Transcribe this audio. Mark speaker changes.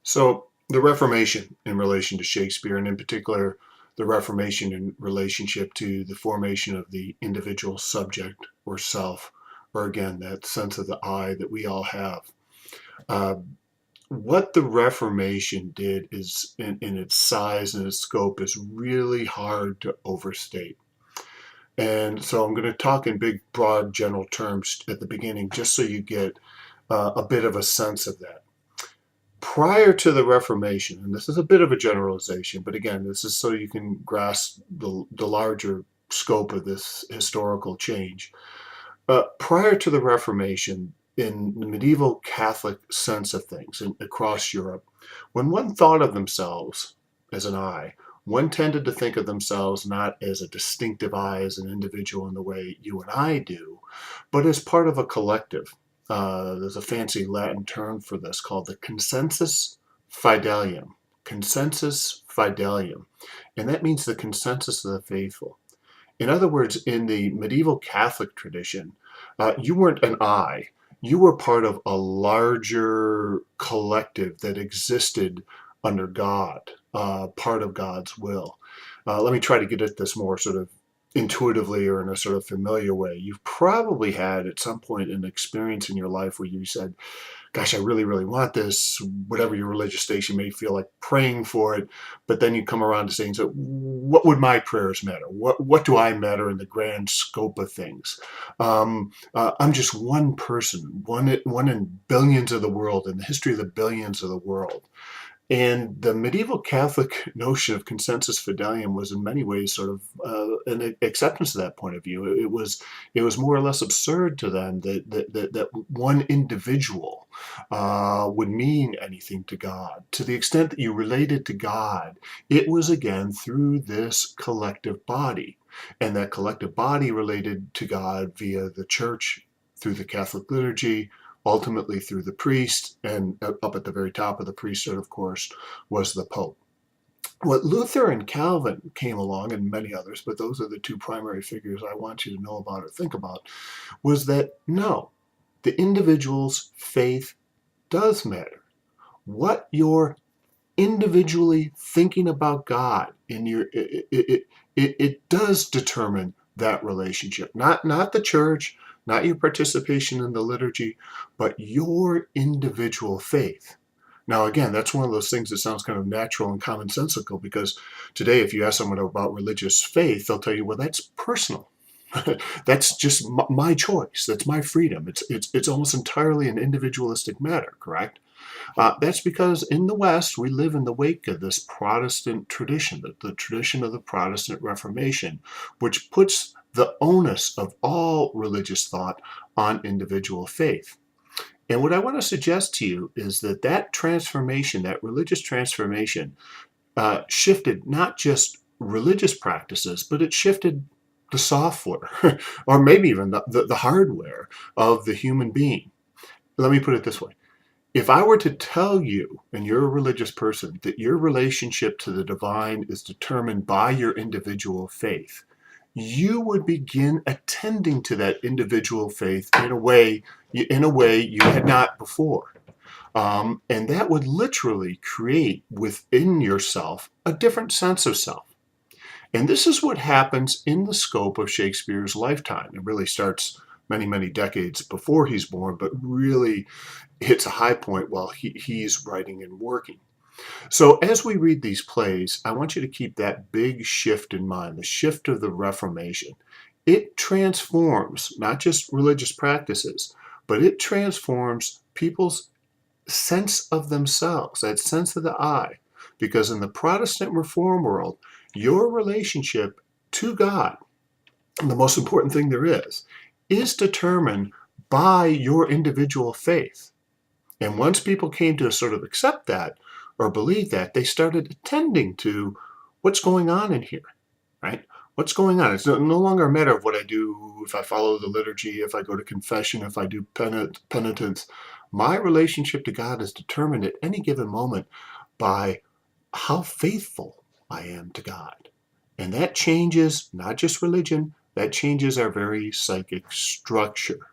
Speaker 1: So the Reformation in relation to Shakespeare, and in particular, the Reformation in relationship to the formation of the individual subject or self, or again, that sense of the I that we all have. Uh, what the Reformation did is, in its size and its scope, is really hard to overstate. And so I'm going to talk in big, broad, general terms at the beginning, just so you get a bit of a sense of that. Prior to the Reformation, and this is a bit of a generalization, but again, this is so you can grasp the larger scope of this historical change. Prior to the Reformation, in the medieval Catholic sense of things across Europe, when one thought of themselves as an I, one tended to think of themselves not as a distinctive I, as an individual in the way you and I do, but as part of a collective. There's a fancy Latin term for this called the consensus fidelium. Consensus fidelium. And that means the consensus of the faithful. In other words, in the medieval Catholic tradition, you weren't an I. You were part of a larger collective that existed under God, part of God's will. Let me try to get at this more sort of intuitively or in a sort of familiar way. You've probably had at some point an experience in your life where you said, gosh, I really, really want this, whatever your religious station may feel like praying for it. But then you come around to saying, so what would my prayers matter? What do I matter in the grand scope of things? I'm just one person, one in billions of the world, in the history of the billions of the world. And the medieval Catholic notion of consensus fidelium was in many ways sort of an acceptance of that point of view. It was more or less absurd to them that one individual would mean anything to God. To the extent that you related to God, it was again through this collective body. And that collective body related to God via the church, through the Catholic liturgy, ultimately through the priest, and up at the very top of the priesthood, of course, was the Pope. What Luther and Calvin came along, and many others, but those are the two primary figures I want you to know about or think about, was that no, the individual's faith does matter. What you're individually thinking about God in your it does determine that relationship. Not the church, not your participation in the liturgy, but your individual faith. Now, again, that's one of those things that sounds kind of natural and commonsensical because today, if you ask someone about religious faith, they'll tell you, well, that's personal. That's just my choice. That's my freedom. It's almost entirely an individualistic matter, correct? That's because in the West, we live in the wake of this Protestant tradition, the tradition of the Protestant Reformation, which puts the onus of all religious thought on individual faith. And what I want to suggest to you is that transformation, that religious transformation, shifted not just religious practices, but it shifted the software, or maybe even the hardware of the human being. Let me put it this way. If I were to tell you, and you're a religious person, that your relationship to the divine is determined by your individual faith, you would begin attending to that individual faith in a way you had not before. And that would literally create within yourself a different sense of self. And this is what happens in the scope of Shakespeare's lifetime. It really starts many, many decades before he's born, but really hits a high point while he's writing and working. So as we read these plays, I want you to keep that big shift in mind, the shift of the Reformation. It transforms not just religious practices, but it transforms people's sense of themselves, that sense of the I. Because in the Protestant Reform world, your relationship to God, the most important thing there is determined by your individual faith. And once people came to sort of accept that or believe that, they started attending to what's going on in here, right? What's going on? It's no longer a matter of what I do, if I follow the liturgy, if I go to confession, if I do penitence. My relationship to God is determined at any given moment by how faithful I am to God. And that changes not just religion, that changes our very psychic structure.